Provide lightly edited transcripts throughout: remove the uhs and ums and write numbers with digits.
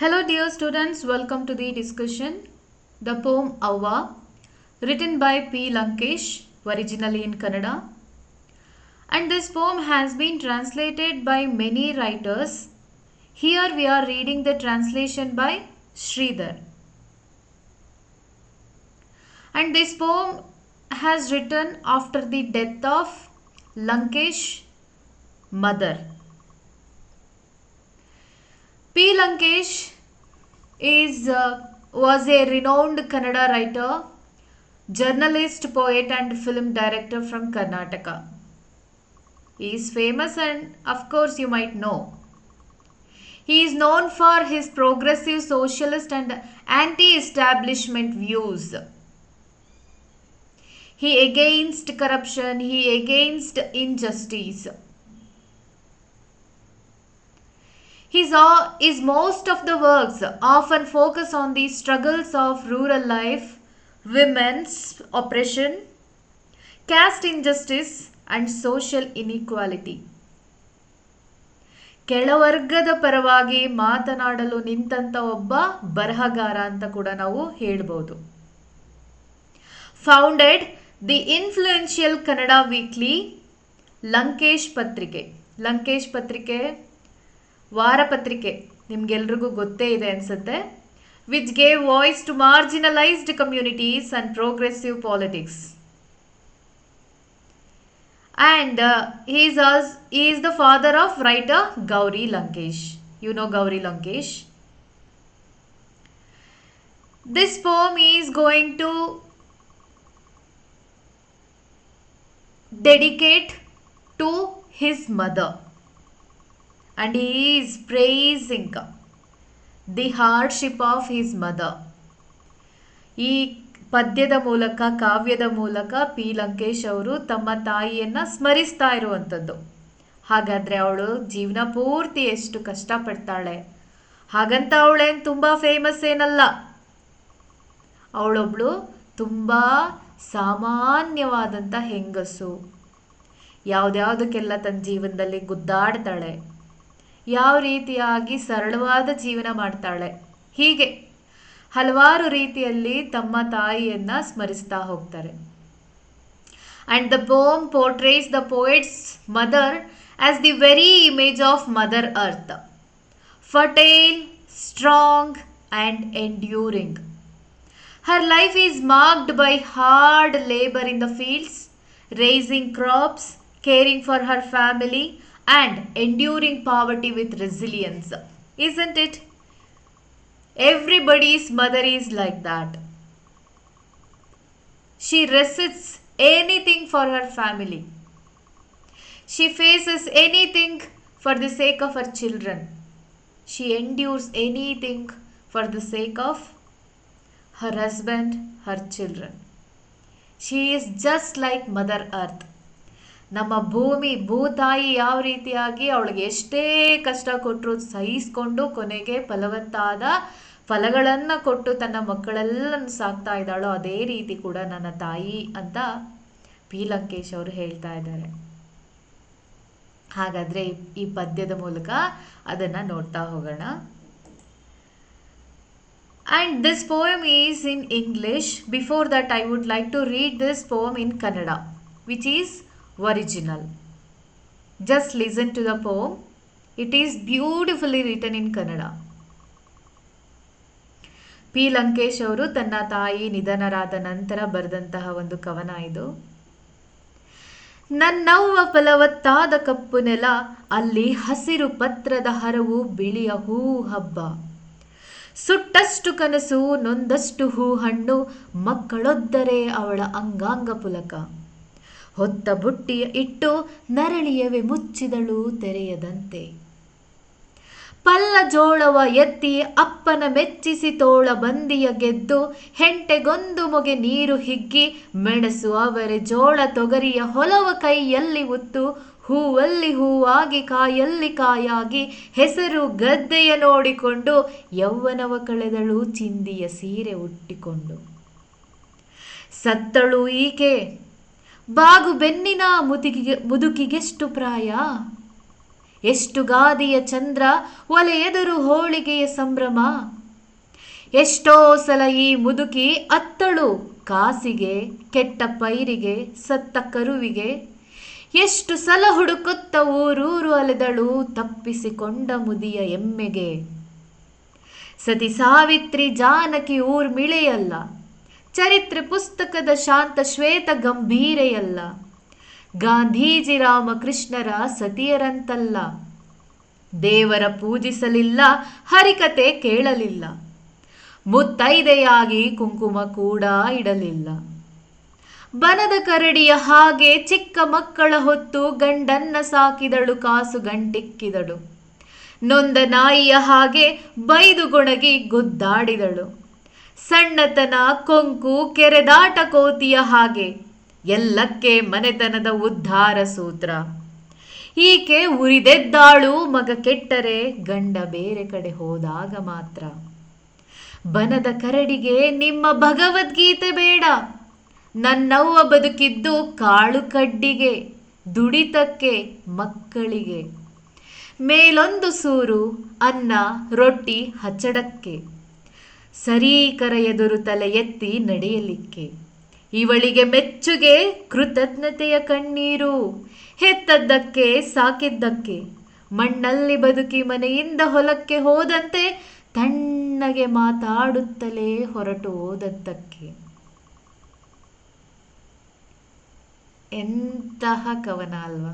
Hello dear students, welcome to the discussion. The poem Avva, written by P. Lankesh, originally in Kannada. And this poem has been translated by many writers. Here we are reading the translation by Sridhar. And this poem has written after the death of Lankesh mother. P. Lankesh was a renowned Kannada writer, journalist, poet and film director from Karnataka. He is famous and of course you might know. He is known for his progressive socialist and anti-establishment views. He against corruption, he against injustice. His most of the works often focus on the struggles of rural life, women's oppression, caste injustice and social inequality. ಕೆಳವರ್ಗದ ಪರವಾಗಿ ಮಾತನಾಡಲು ನಿಂತಂತ ಒಬ್ಬ ಬರಹಗಾರ ಅಂತ ಕೂಡ ನಾವು ಹೇಳ್ಬೋದು. Founded the influential Kannada weekly Lankesh Patrike ವಾರಪತ್ರಿಕೆ ನಿಮ್ಗೆಲ್ರಿಗೂ ಗೊತ್ತೇ ಇದೆ ಅನ್ಸುತ್ತೆ, which gave voice to marginalised communities and progressive politics. And he is the father of writer Gauri Lankesh. You know Gauri Lankesh. This poem is going to dedicate to his mother. And he is praising the hardship of his mother. ಈ ಪದ್ಯದ ಮೂಲಕ, ಕಾವ್ಯದ ಮೂಲಕ P Lankesh ಅವರು ತಮ್ಮ ತಾಯಿಯನ್ನು ಸ್ಮರಿಸ್ತಾ ಇರುವಂಥದ್ದು. ಹಾಗಾದರೆ ಅವಳು ಜೀವನ ಪೂರ್ತಿ ಎಷ್ಟು ಕಷ್ಟಪಡ್ತಾಳೆ, ಹಾಗಂತ ಅವಳೇನು ತುಂಬ ಫೇಮಸ್ ಏನಲ್ಲ. ಅವಳೊಬ್ಳು ತುಂಬ ಸಾಮಾನ್ಯವಾದಂಥ ಹೆಂಗಸು. ಯಾವುದ್ಯಾವುದಕ್ಕೆಲ್ಲ ತನ್ನ ಜೀವನದಲ್ಲಿ ಗುದ್ದಾಡ್ತಾಳೆ, ಯಾವ ರೀತಿಯಾಗಿ ಸರಳವಾದ ಜೀವನ ಮಾಡ್ತಾಳೆ, ಹೀಗೆ ಹಲವಾರು ರೀತಿಯಲ್ಲಿ ತಮ್ಮ ತಾಯಿಯನ್ನು ಸ್ಮರಿಸ್ತಾ ಹೋಗ್ತಾರೆ. And the poem portrays the poet's mother as the very image of mother earth, fertile, strong and enduring. Her life is marked by hard labour in the fields, raising crops, caring for her family and enduring poverty with resilience. Isn't it? Everybody's mother is like that. She resists anything for her family. She faces anything for the sake of her children. She endures anything for the sake of her husband, her children. She is just like Mother Earth. ನಮ್ಮ ಭೂತಾಯಿ ಯಾವ ರೀತಿಯಾಗಿ ಅವಳಿಗೆ ಎಷ್ಟೇ ಕಷ್ಟ ಕೊಟ್ಟರು ಸಹಿಸ್ಕೊಂಡು ಕೊನೆಗೆ ಫಲವತ್ತಾದ ಫಲಗಳನ್ನು ಕೊಟ್ಟು ತನ್ನ ಮಕ್ಕಳೆಲ್ಲನ್ನು ಸಾಕ್ತಾ ಇದ್ದಾಳೋ ಅದೇ ರೀತಿ ಕೂಡ ನನ್ನ ತಾಯಿ ಅಂತ ಪಿ ಲಂಕೇಶ್ ಅವರು ಹೇಳ್ತಾ ಇದ್ದಾರೆ. ಹಾಗಾದರೆ ಈ ಪದ್ಯದ ಮೂಲಕ ಅದನ್ನು ನೋಡ್ತಾ ಹೋಗೋಣ. And this poem is in English. Before that I would like to read this poem in Kannada, which is original. Just listen to the poem. It is beautifully written in Kannada. P Lankesh ಅವರು ತನ್ನ ತಾಯಿ ನಿಧನರಾದ ನಂತರ ಬರೆದಂತಹ ಒಂದು ಕವನ ಇದು. ನನ್ನವ್ವ ಫಲವತ್ತಾದ ಕಪ್ಪು ನೆಲ, ಅಲ್ಲಿ ಹಸಿರು ಪತ್ರದ ಹರವು ಬಿಳಿಯ ಹೂ ಹಬ್ಬ. ಸುಟ್ಟಷ್ಟು ಕನಸು ನೊಂದಷ್ಟು ಹೂ ಹಣ್ಣು, ಮಕ್ಕಳೊದ್ದರೆ ಅವಳ ಅಂಗಾಂಗ ಪುಲಕ. ಹೊತ್ತ ಬುಟ್ಟಿಯ ಇಟ್ಟು ನರಳಿಯವೆ ಮುಚ್ಚಿದಳು ತೆರೆಯದಂತೆ. ಪಲ್ಲ ಜೋಳವ ಎತ್ತಿ ಅಪ್ಪನ ಮೆಚ್ಚಿಸಿ ತೋಳ ಬಂದಿಯ ಗೆದ್ದು, ಹೆಂಟೆಗೊಂದು ಮೊಗೆ ನೀರು ಹಿಗ್ಗಿ, ಮೆಣಸು ಅವರೆ ಜೋಳ ತೊಗರಿಯ ಹೊಲವ ಕೈಯಲ್ಲಿ ಉತ್ತು, ಹೂವಲ್ಲಿ ಹೂವಾಗಿ ಕಾಯಲ್ಲಿ ಕಾಯಾಗಿ, ಹೆಸರು ಗದ್ದೆಯ ನೋಡಿಕೊಂಡು, ಯೌವನವ ಕಳೆದಳು ಚಿಂದಿಯ ಸೀರೆ ಉಟ್ಟಿಕೊಂಡು. ಸತ್ತಳು ಈಕೆ ಬಾಗು ಬೆನ್ನಿನ ಮುದುಕಿಗೆಷ್ಟು ಪ್ರಾಯ, ಎಷ್ಟು ಗಾದಿಯ ಚಂದ್ರ ಒಲೆ ಎದುರು ಹೋಳಿಗೆಯ ಸಂಭ್ರಮ. ಎಷ್ಟೋ ಸಲ ಈ ಮುದುಕಿ ಅತ್ತಳು ಕಾಸಿಗೆ, ಕೆಟ್ಟ ಪೈರಿಗೆ, ಸತ್ತ ಕರುವಿಗೆ. ಎಷ್ಟು ಸಲ ಹುಡುಕುತ್ತ ಊರೂರು ಅಲೆದಳು ತಪ್ಪಿಸಿಕೊಂಡ ಮುದಿಯ ಎಮ್ಮೆಗೆ. ಸತಿ ಸಾವಿತ್ರಿ ಜಾನಕಿ ಊರ್ಮಿಳೆಯಲ್ಲ, ಚರಿತ್ರೆ ಪುಸ್ತಕದ ಶಾಂತ ಶ್ವೇತ ಗಂಭೀರೆಯಲ್ಲ. ಗಾಂಧೀಜಿ ರಾಮಕೃಷ್ಣರ ಸತಿಯರಂತಲ್ಲ. ದೇವರ ಪೂಜಿಸಲಿಲ್ಲ, ಹರಿಕತೆ ಕೇಳಲಿಲ್ಲ, ಮುತ್ತೈದೆಯಾಗಿ ಕುಂಕುಮ ಕೂಡ ಇಡಲಿಲ್ಲ. ಬನದ ಕರಡಿಯ ಹಾಗೆ ಚಿಕ್ಕ ಮಕ್ಕಳ ಹೊತ್ತು ಗಂಡನ್ನ ಸಾಕಿದಳು, ಕಾಸು ಗಂಟಿಕ್ಕಿದಳು. ನೊಂದ ನಾಯಿಯ ಹಾಗೆ ಬೈದು ಗೊಣಗಿ ಗುದ್ದಾಡಿದಳು. ಸಣ್ಣತನ ಕೊಂಕು ಕೆರೆದಾಟ ಕೋತಿಯ ಹಾಗೆ ಎಲ್ಲಕ್ಕೆ ಮನೆತನದ ಉದ್ಧಾರ ಸೂತ್ರ. ಈಕೆ ಉರಿದೆದ್ದಾಳು ಮಗ ಕೆಟ್ಟರೆ ಗಂಡ ಬೇರೆ ಕಡೆ ಹೋದಾಗ ಮಾತ್ರ. ಬನದ ಕರಡಿಗೆ ನಿಮ್ಮ ಭಗವದ್ಗೀತೆ ಬೇಡ, ನನ್ನವ್ವ ಬದುಕಿದ್ದು ಕಾಳು ಕಡ್ಡಿಗೆ, ದುಡಿತಕ್ಕೆ, ಮಕ್ಕಳಿಗೆ. ಮೇಲೊಂದು ಸೂರು ಅನ್ನ ರೊಟ್ಟಿ ಹಚ್ಚಡಕ್ಕೆ, ಸರೀಕರ ಎದುರು ತಲೆ ಎತ್ತಿ ನಡೆಯಲಿಕ್ಕೆ. ಇವಳಿಗೆ ಮೆಚ್ಚುಗೆ ಕೃತಜ್ಞತೆಯ ಕಣ್ಣೀರು, ಹೆತ್ತದ್ದಕ್ಕೆ ಸಾಕಿದ್ದಕ್ಕೆ. ಮಣ್ಣಲ್ಲಿ ಬದುಕಿ ಮನೆಯಿಂದ ಹೊಲಕ್ಕೆ ಹೋದಂತೆ ತಣ್ಣಗೆ ಮಾತಾಡುತ್ತಲೇ ಹೊರಟು ಹೋದದ್ದಕ್ಕೆ. ಎಂತಹ ಕವನ ಅಲ್ವಾ?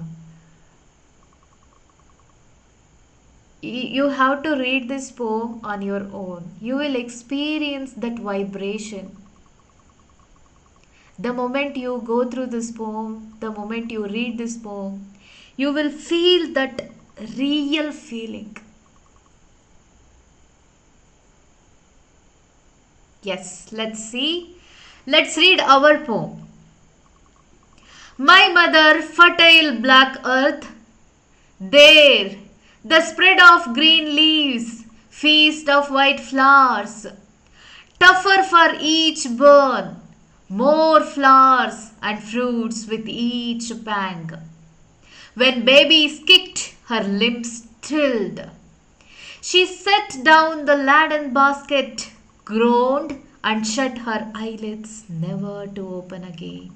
You have to read this poem on your own. You will experience that vibration. The moment you go through this poem, the moment you read this poem, you will feel that real feeling. Yes, let's see. Let's read our poem. My mother, fertile black earth, there the spread of green leaves, feast of white flowers, tougher for each burn, more flowers and fruits with each pang. When babies kicked, her limbs thrilled. She set down the laden basket, groaned and shut her eyelids, never to open again.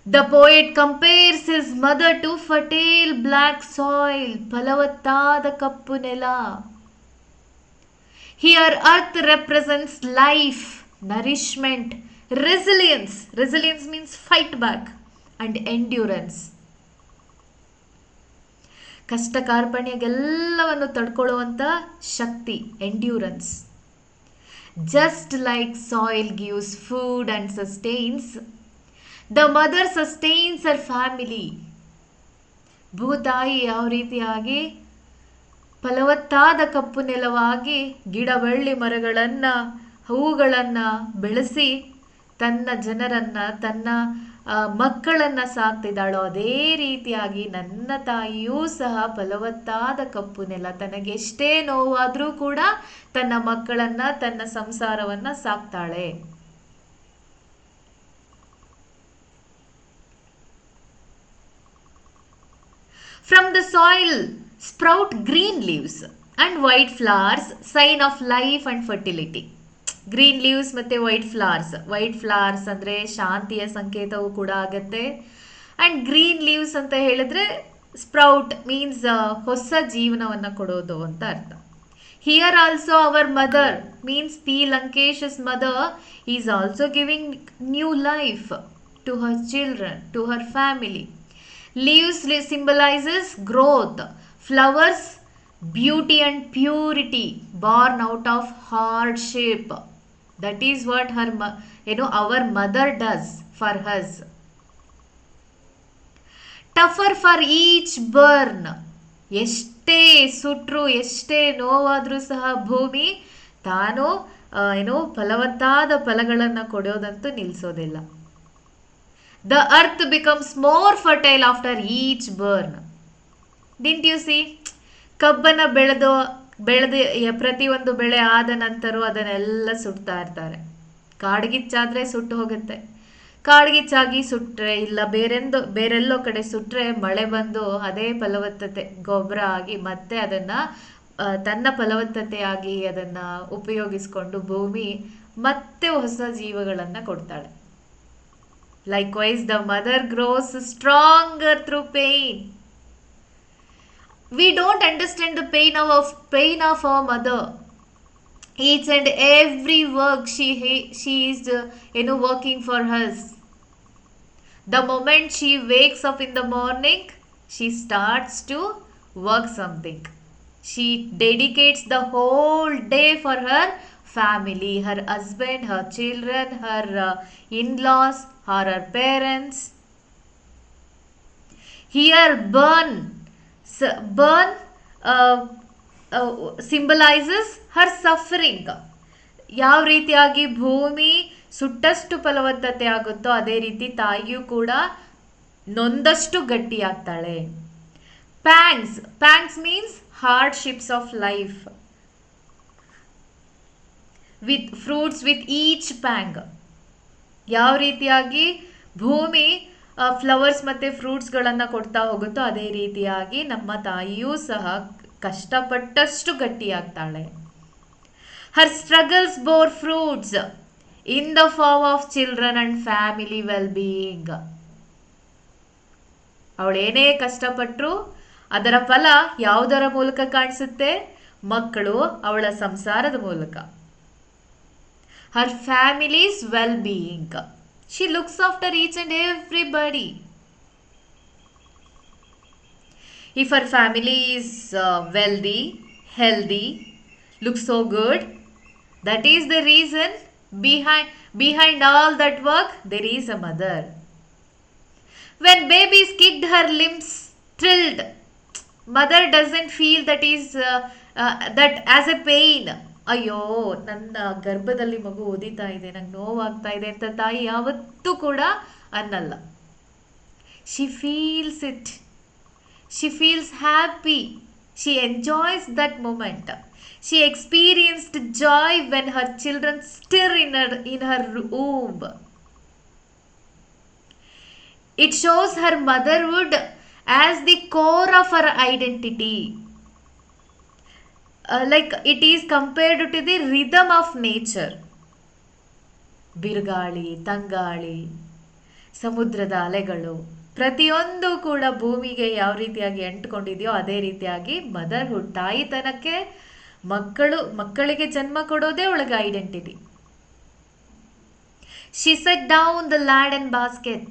The poet compares his mother to fertile black soil, ಫಲವತ್ತಾದ ಕಪ್ಪು ನೆಲ. Here earth represents life, nourishment, resilience. Resilience means fight back, and endurance. ಕಷ್ಟ ಕಾರ್ಪಣ್ಯಗೆಲ್ಲವನ್ನು ತಡ್ಕೊಳ್ಳುವಂಥ ಶಕ್ತಿ, endurance. Just like soil gives food and sustains, the mother sustains her family. ಭೂತಾಯಿ ಯಾವ ರೀತಿಯಾಗಿ ಫಲವತ್ತಾದ ಕಪ್ಪು ನೆಲವಾಗಿ ಗಿಡ ಬಳ್ಳಿ ಮರಗಳನ್ನು ಹೂಗಳನ್ನು ಬೆಳೆಸಿ ತನ್ನ ಜನರನ್ನು ತನ್ನ ಮಕ್ಕಳನ್ನು ಸಾಕ್ತಿದ್ದಾಳೋ ಅದೇ ರೀತಿಯಾಗಿ ನನ್ನ ತಾಯಿಯೂ ಸಹ ಫಲವತ್ತಾದ ಕಪ್ಪು ನೆಲ. ತನಗೆಷ್ಟೇ ನೋವಾದರೂ ಕೂಡ ತನ್ನ ಮಕ್ಕಳನ್ನು ತನ್ನ ಸಂಸಾರವನ್ನು ಸಾಕ್ತಾಳೆ. From the soil sprout green leaves and white flowers, sign of life and fertility. Green leaves ಮತ್ತು ವೈಟ್ ಫ್ಲವರ್ಸ್ ಅಂದರೆ ಶಾಂತಿಯ ಸಂಕೇತವೂ ಕೂಡ ಆಗುತ್ತೆ. ಆ್ಯಂಡ್ ಗ್ರೀನ್ ಲೀವ್ಸ್ ಅಂತ ಹೇಳಿದ್ರೆ ಸ್ಪ್ರೌಟ್ ಮೀನ್ಸ್ ಹೊಸ ಜೀವನವನ್ನು ಕೊಡೋದು ಅಂತ ಅರ್ಥ. Here also our mother means P Lankesh's mother is also giving new life to her children, to her family. Leaves symbolizes growth, flowers beauty and purity born out of hardship. That is what our mother does for us. Tougher for each burn. ಎಷ್ಟೇ ಸುಟ್ರು ಎಷ್ಟೇ ನೋವಾದರೂ ಸಹ ಭೂಮಿ ತಾನು ಫಲವತ್ತಾದ ಫಲಗಳನ್ನು ಕೊಡೋದಂತೂ ನಿಲ್ಲಿಸೋದಿಲ್ಲ. The earth becomes more fertile after each burn. Didn't you see? ಕಬ್ಬನ್ನು ಬೆಳೆದು ಪ್ರತಿಯೊಂದು ಬೆಳೆ ಆದ ನಂತರ ಅದನ್ನೆಲ್ಲ ಸುಡ್ತಾ ಇರ್ತಾರೆ. ಕಾಡ್ಗಿಚ್ಚಾದರೆ ಸುಟ್ಟು ಹೋಗುತ್ತೆ. ಕಾಡ್ಗಿಚ್ಚಾಗಿ ಸುಟ್ರೆ ಇಲ್ಲ ಬೇರೆಲ್ಲೋ ಕಡೆ ಸುಟ್ರೆ ಮಳೆ ಬಂದು ಅದೇ ಫಲವತ್ತತೆ ಗೊಬ್ಬರ ಆಗಿ ಮತ್ತೆ ಅದನ್ನ ತನ್ನ ಫಲವತ್ತತೆಯಾಗಿ ಅದನ್ನ ಉಪಯೋಗಿಸ್ಕೊಂಡು ಭೂಮಿ ಮತ್ತೆ ಹೊಸ ಜೀವಗಳನ್ನ ಕೊಡ್ತಾಳೆ. Likewise the mother grows stronger through pain. We don't understand the pain of our mother. Each and every work she is working for us. The moment she wakes up in the morning, she starts to work something. She dedicates the whole day for her family, her husband, her children, her in-laws, or her parents. Here burn symbolises Har suffering. ಯಾವ ರೀತಿಯಾಗಿ ಭೂಮಿ ಸುಟ್ಟಷ್ಟು ಫಲವತ್ತತೆ ಆಗುತ್ತೋ ಅದೇ ರೀತಿ ತಾಯಿಯೂ ಕೂಡ ನೊಂದಷ್ಟು ಗಟ್ಟಿಯಾಗ್ತಾಳೆ. Pangs means hardships of life. With fruits with each pang. ಯಾವ ರೀತಿಯಾಗಿ ಭೂಮಿ ಫ್ಲವರ್ಸ್ ಮತ್ತು ಫ್ರೂಟ್ಸ್ಗಳನ್ನು ಕೊಡ್ತಾ ಹೋಗುತ್ತೋ ಅದೇ ರೀತಿಯಾಗಿ ನಮ್ಮ ತಾಯಿಯೂ ಸಹ ಕಷ್ಟಪಟ್ಟಷ್ಟು ಗಟ್ಟಿಯಾಗ್ತಾಳೆ. Her struggles bore fruits in the form of children and family well being. ಅವಳೇನೇ ಕಷ್ಟಪಟ್ಟರು ಅದರ ಫಲ ಯಾವುದರ ಮೂಲಕ ಕಾಣಿಸುತ್ತೆ? ಮಕ್ಕಳು, ಅವಳ ಸಂಸಾರದ ಮೂಲಕ. Her families well being. She looks after each and everybody. If her family is wealthy, healthy, looks so good, that is the reason behind all that work there is a mother. When babies kicked her limbs, thrilled, mother doesn't feel that as a pain. ಅಯ್ಯೋ, ನನ್ನ ಗರ್ಭದಲ್ಲಿ ಮಗು ಓದಿತಾ ಇದೆ, ನಂಗೆ ನೋವಾಗ್ತಾ ಇದೆ ಅಂತ ತಾಯಿ ಯಾವತ್ತೂ ಕೂಡ ಅನ್ನಲ್ಲ. She feels it. She feels happy. She enjoys that moment. She experienced joy when her children stir in her womb. It shows her motherhood as the core of her identity. Like it is compared to the rhythm of nature. ಬಿರುಗಾಳಿ, ತಂಗಾಳಿ, ಸಮುದ್ರದ ಅಲೆಗಳು ಪ್ರತಿಯೊಂದು ಕೂಡ ಭೂಮಿಗೆ ಯಾವ ರೀತಿಯಾಗಿ ಅಂಟ್ಕೊಂಡಿದೆಯೋ ಅದೇ ರೀತಿಯಾಗಿ ಮದರ್ಹುಡ್, ತಾಯಿತನಕ್ಕೆ ಮಕ್ಕಳಿಗೆ ಜನ್ಮ ಕೊಡೋದೇ ಒಳಗೆ identity. She set down the laden basket,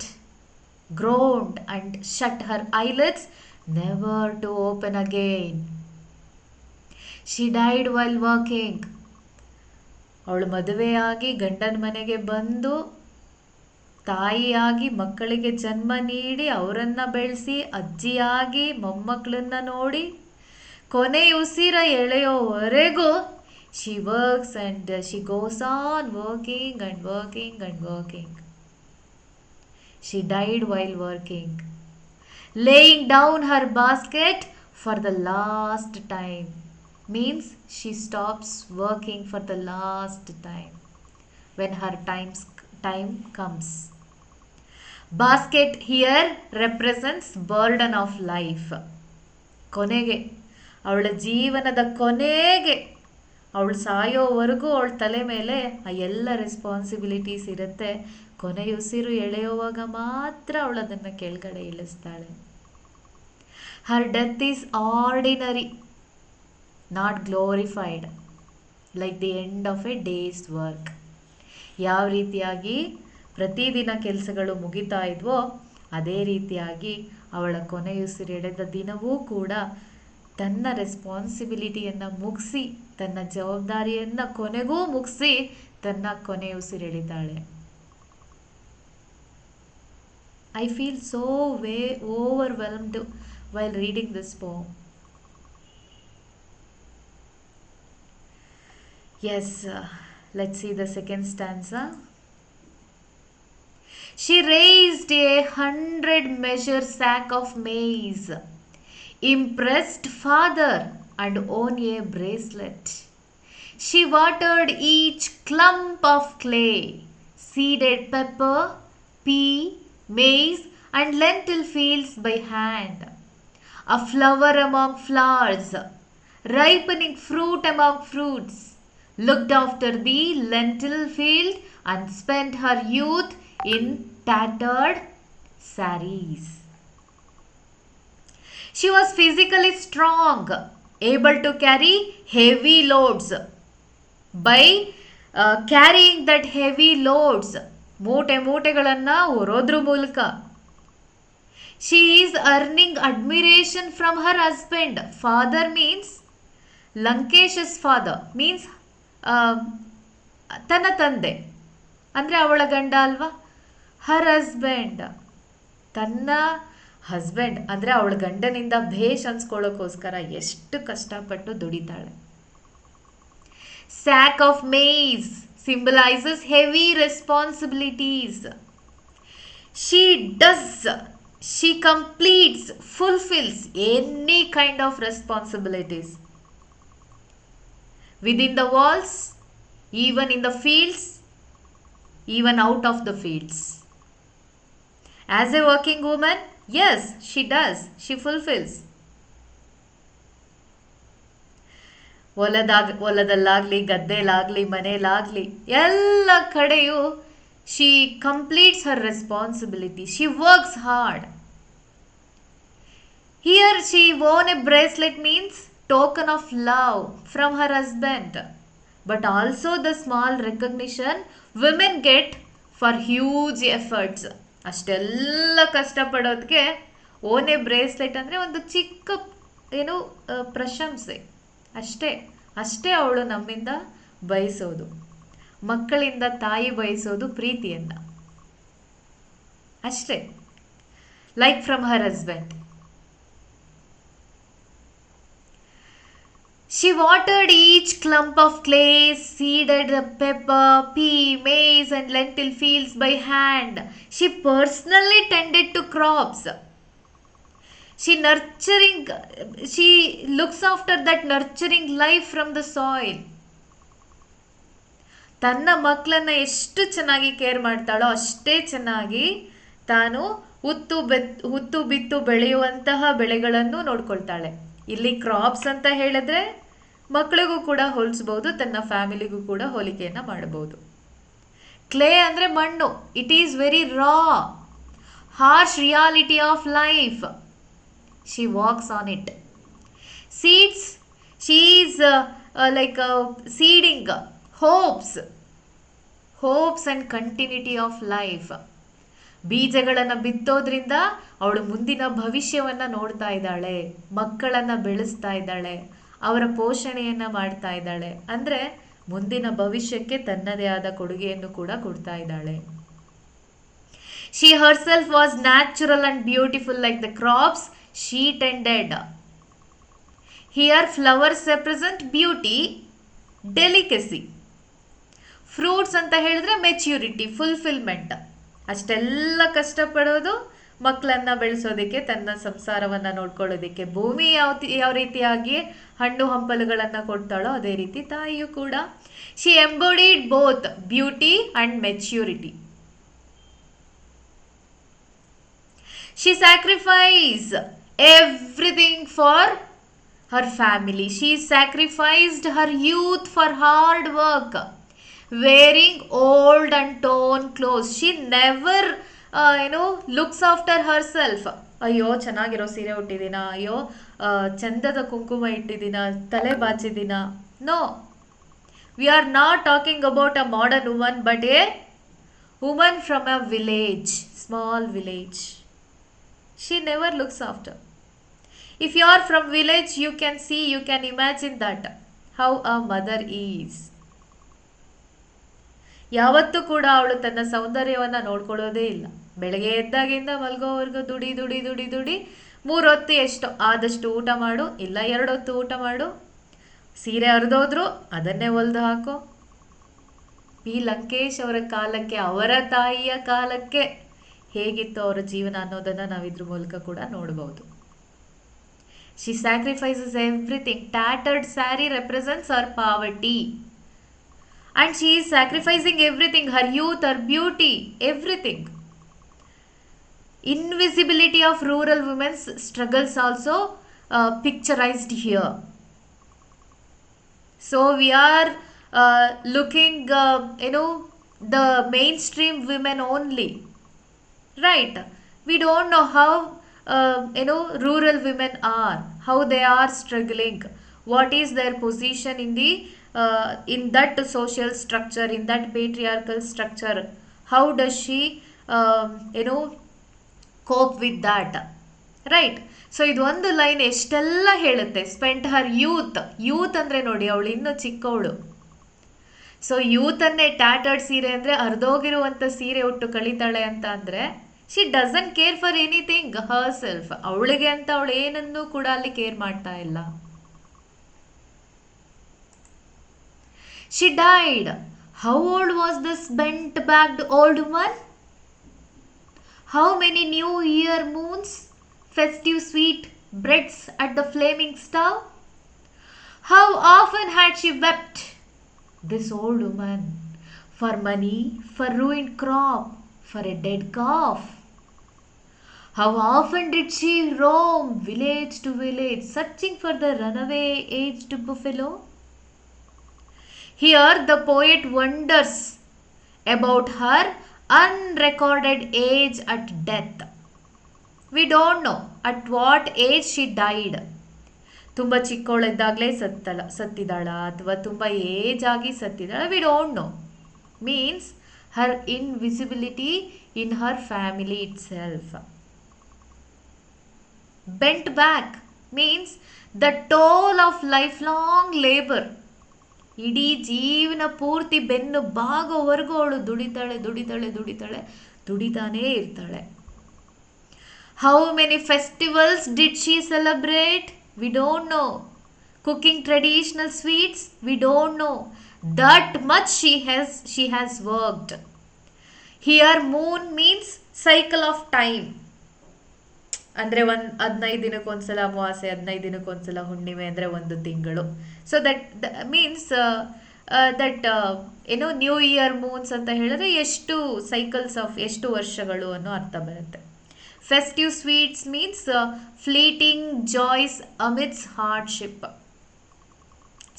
groaned and shut her eyelids, never to open again. She died while working. ಅವಳು ಮದುವೆಯಾಗಿ ಗಂಡನ ಮನೆಗೆ ಬಂದು ತಾಯಿಯಾಗಿ ಮಕ್ಕಳಿಗೆ ಜನ್ಮ ನೀಡಿ ಅವರನ್ನು ಬೆಳೆಸಿ ಅಜ್ಜಿಯಾಗಿ ಮೊಮ್ಮಕ್ಕಳನ್ನ ನೋಡಿ ಕೊನೆಯುಸಿರ ಎಳೆಯೋವರೆಗೂ she works and she goes on working and working and working. She died while working, laying down her basket for the last time. Means she stops working for the last time when her time comes. Basket here represents burden of life. ಕೊನೆಗೆ ಅವಳ ಜೀವನದ ಕೊನೆಗೆ ಅವಳು ಸಾಯೋವರೆಗೂ ಅವಳ ತಲೆ ಮೇಲೆ ಆ ಎಲ್ಲ ರೆಸ್ಪಾನ್ಸಿಬಿಲಿಟೀಸ್ ಇರುತ್ತೆ. ಕೊನೆಯುಸಿರು ಎಳೆಯುವಾಗ ಮಾತ್ರ ಅವಳು ಅದನ್ನು ಕೆಳಗಡೆ ಇಳಿಸ್ತಾಳೆ. Her death is ordinary, not glorified, like the end of a day's work. ಯಾವ ರೀತಿಯಾಗಿ ಪ್ರತಿದಿನ ಕೆಲಸಗಳು ಮುಗಿತಾ ಇದ್ವೋ ಅದೇ ರೀತಿಯಾಗಿ ಅವಳ ಕೊನೆಯುಸಿರೆಳೆದ ದಿನವೂ ಕೂಡ ತನ್ನ ರೆಸ್ಪಾನ್ಸಿಬಿಲಿಟಿಯನ್ನು ಮುಗಿಸಿ, ತನ್ನ ಜವಾಬ್ದಾರಿಯನ್ನು ಕೊನೆಗೂ ಮುಗಿಸಿ ತನ್ನ ಕೊನೆಯುಸಿರೆಳಿತಾಳೆ. I feel so overwhelmed while reading this poem. Yes, let's see the second stanza. She raised 100 measure sack of maize, impressed father and own a bracelet. She watered each clump of clay, seeded pepper, pea, maize, and lentil fields by hand. A flower among flowers, ripening fruit among fruits, looked after the lentil field and spent her youth in tattered saris. She was physically strong, able to carry heavy loads. By carrying that heavy loads, ಮೂಟೆಗಳನ್ನು ಹೊರೋದ್ರ ಮೂಲಕ, she is earning admiration from her husband. Father means ಲಂಕೇಶ's father means ತನ್ನ ತಂದೆ ಅಂದರೆ ಅವಳ ಗಂಡ ಅಲ್ವಾ. Her husband, ತನ್ನ husband ಅಂದರೆ ಅವಳ ಗಂಡನಿಂದ ಭೇಷ್ ಅನ್ಸ್ಕೊಳ್ಳೋಕ್ಕೋಸ್ಕರ ಎಷ್ಟು ಕಷ್ಟಪಟ್ಟು ದುಡಿತಾಳೆ. Sack of maize symbolizes heavy responsibilities. She completes, fulfills any kind of responsibilities. Within the walls, even in the fields, even out of the fields. As a working woman, yes, she does. She fulfills. ಹೊಲದಲ್ಲಾಗಲಿ, ಗದ್ದೆಲಾಗಲಿ, ಮನೆಯಲ್ಲಾಗಲಿ ಎಲ್ಲ ಕಡೆಯೂ she completes her responsibility. She works hard. Here she wore a bracelet means token of love from her husband, but also the small recognition women get for huge efforts. ಅಷ್ಟೆಲ್ಲ ಕಷ್ಟಪಡೋದಕ್ಕೆ ಓನೆ bracelet ಅಂದರೆ ಒಂದು ಚಿಕ್ಕ ಪ್ರಶಂಸೆ ಅಷ್ಟೇ ಅವಳು ನಮ್ಮಿಂದ ಬಯಸೋದು. ಮಕ್ಕಳಿಂದ ತಾಯಿ ಬಯಸೋದು ಪ್ರೀತಿಯನ್ನು ಅಷ್ಟೇ, like from her husband. She watered each clump of clay, seeded the pepper, pea, maize and lentil fields by hand. She personally tended to crops. She looks after that nurturing life from the soil. ತನ್ನ ಮಕ್ಕಳನ್ನ ಎಷ್ಟು ಚೆನ್ನಾಗಿ care ಮಾಡ್ತಾಳೋ ಅಷ್ಟೇ ಚೆನ್ನಾಗಿ ತಾನು ಹುತ್ತು ಬಿತ್ತು ಬೆಳೆಯುವಂತಹ ಬೆಳೆಗಳನ್ನು ನೋಡ್ಕೊಳ್ತಾಳೆ. ಇಲ್ಲಿ ಕ್ರಾಪ್ಸ್ ಅಂತ ಹೇಳಿದ್ರೆ ಮಕ್ಕಳಿಗೂ ಕೂಡ ಹೋಲಿಸ್ಬೋದು, ತನ್ನ ಫ್ಯಾಮಿಲಿಗೂ ಕೂಡ ಹೋಲಿಕೆಯನ್ನು ಮಾಡಬಹುದು. ಕ್ಲೇ ಅಂದರೆ ಮಣ್ಣು. It is very raw, harsh reality of life. She walks on it. Seeds, she is like seeding hopes and continuity of life. ಬೀಜಗಳನ್ನು ಬಿತ್ತೋದ್ರಿಂದ ಅವಳು ಮುಂದಿನ ಭವಿಷ್ಯವನ್ನು ನೋಡ್ತಾ ಇದ್ದಾಳೆ, ಮಕ್ಕಳನ್ನು ಬೆಳೆಸ್ತಾ ಇದ್ದಾಳೆ, ಅವರ ಪೋಷಣೆಯನ್ನು ಮಾಡ್ತಾ ಇದ್ದಾಳೆ. ಅಂದರೆ ಮುಂದಿನ ಭವಿಷ್ಯಕ್ಕೆ ತನ್ನದೇ ಆದ ಕೊಡುಗೆಯನ್ನು ಕೂಡ ಕೊಡ್ತಾ ಇದ್ದಾಳೆ. She herself was natural and beautiful like the crops she tended. Here flowers represent beauty, delicacy. Fruits ಅಂತ ಹೇಳಿದ್ರೆ ಮೆಚ್ಯೂರಿಟಿ, ಫುಲ್ಫಿಲ್ಮೆಂಟ್. ಅಷ್ಟೆಲ್ಲ ಕಷ್ಟಪಡೋದು ಮಕ್ಕಳನ್ನು ಬೆಳೆಸೋದಕ್ಕೆ, ತನ್ನ ಸಂಸಾರವನ್ನು ನೋಡ್ಕೊಳ್ಳೋದಕ್ಕೆ. ಭೂಮಿ ಯಾವ ರೀತಿಯಾಗಿ ಹಣ್ಣು ಹಂಪಲುಗಳನ್ನು ಕೊಡ್ತಾಳೋ ಅದೇ ರೀತಿ ತಾಯಿಯೂ ಕೂಡ. She embodied both beauty and maturity. She sacrifice everything for her family. She sacrificed her youth for hard work, wearing old and torn clothes. She never looks after herself. ಅಯ್ಯೋ ಚೆನ್ನಾಗಿರೋ ಸೀರೆ ಉಟ್ಟಿದ್ದೀನ, ಅಯ್ಯೋ ಚಂದದ ಕುಂಕುಮ ಇಟ್ಟಿದ್ದೀನ, ತಲೆ ಬಾಚಿದ್ದೀನ. No, we are not talking about a modern woman, but a woman from a village, small village. She never looks after. If you are from village, you can imagine that how a mother is. ಯಾವತ್ತೂ ಕೂಡ ಅವಳು ತನ್ನ ಸೌಂದರ್ಯವನ್ನು ನೋಡ್ಕೊಳ್ಳೋದೇ ಇಲ್ಲ. ಬೆಳಗ್ಗೆ ಎದ್ದಾಗಿಂದ ಮಲ್ಗೋವರೆಗೂ ದುಡಿ 3 ಹೊತ್ತು ಎಷ್ಟೋ ಆದಷ್ಟು ಊಟ ಮಾಡು, ಇಲ್ಲ 2 ಹೊತ್ತು ಊಟ ಮಾಡು, ಸೀರೆ ಹರಿದೋದ್ರು ಅದನ್ನೇ ಹೊಲಿದು ಹಾಕೋ. ಪಿ ಲಂಕೇಶ್ ಅವರ ಕಾಲಕ್ಕೆ, ಅವರ ತಾಯಿಯ ಕಾಲಕ್ಕೆ ಹೇಗಿತ್ತು ಅವರ ಜೀವನ ಅನ್ನೋದನ್ನು ನಾವಿದ್ರ ಮೂಲಕ ಕೂಡ ನೋಡ್ಬೋದು. She sacrifices everything. Tattered sari represents our poverty. And she is sacrificing everything, her youth, her beauty, everything. Invisibility of rural women's struggles also picturized here. So we are looking, the mainstream women only, right? We don't know how, rural women are, how they are struggling, what is their position in the in that social structure, in that patriarchal structure. How does she, cope with that, right? So ಇದು ಒಂದು line ಎಷ್ಟೆಲ್ಲ ಹೇಳುತ್ತೆ. Spent ಹರ್ youth ಅಂದರೆ ನೋಡಿ, ಅವಳು ಇನ್ನೂ ಚಿಕ್ಕವಳು. So ಯೂತನ್ನೇ ಟ್ಯಾಟರ್ಡ್ ಸೀರೆ ಅಂದರೆ ಅರ್ಧೋಗಿರುವಂಥ ಸೀರೆ ಉಟ್ಟು ಕಳೀತಾಳೆ ಅಂತ ಅಂದರೆ she doesn't care for anything Har self. ಅವಳಿಗೆ ಅಂತ ಅವಳು ಏನನ್ನೂ ಕೂಡ ಅಲ್ಲಿ ಕೇರ್ ಮಾಡ್ತಾ ಇಲ್ಲ. She died. How old was this bent backed old woman? How many new year moons, festive sweet breads at the flaming stove? How often had she wept, this old woman, for money, for ruined crop, for a dead calf? How often did she roam village to village, searching for the runaway aged buffalo? Here the poet wonders about her unrecorded age at death. We don't know at what age she died. ತುಂಬ ಚಿಕ್ಕವಳಿದ್ದಾಗಲೇ ಸತ್ತಿದ್ದಾಳ ಅಥವಾ ತುಂಬ age ಆಗಿ ಸತ್ತಿದ್ದಾಳ? We don't know. Means her invisibility in her family itself. Bent back means the toll of lifelong labour. ಇಡೀ ಜೀವನ ಪೂರ್ತಿ ಬೆನ್ನು ಬಾಗೋವರೆಗೂ ಅವಳು ದುಡಿತಾನೇ ಇರ್ತಾಳೆ. How many festivals did she celebrate? We don't know. Cooking traditional sweets? We don't know. That much she has worked. Here moon means cycle of time. ಅಂದರೆ 15 ದಿನಕ್ಕೊಂದ್ಸಲ ಅಮಾವಾಸ್ಯೆ, 15 ದಿನಕ್ಕೊಂದ್ಸಲ ಹುಣ್ಣಿಮೆ ಅಂದರೆ 1 ತಿಂಗಳು. So that means that new year moons ಅಂತ ಹೇಳಿದ್ರೆ ಎಷ್ಟು cycles of ಎಷ್ಟು ವರ್ಷಗಳು ಅನ್ನೋ ಅರ್ಥ ಬರುತ್ತೆ. Festive sweets means fleeting joys amidst hardship.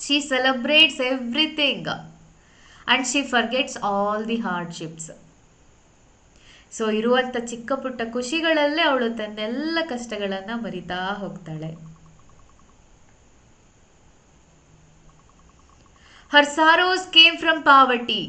She celebrates everything and she forgets all the hardships. So ಇರುವಂಥ ಚಿಕ್ಕ ಪುಟ್ಟ ಖುಷಿಗಳಲ್ಲೇ ಅವಳು ತನ್ನೆಲ್ಲ ಕಷ್ಟಗಳನ್ನು ಮರಿತಾ ಹೋಗ್ತಾಳೆ. Her sorrows came from poverty.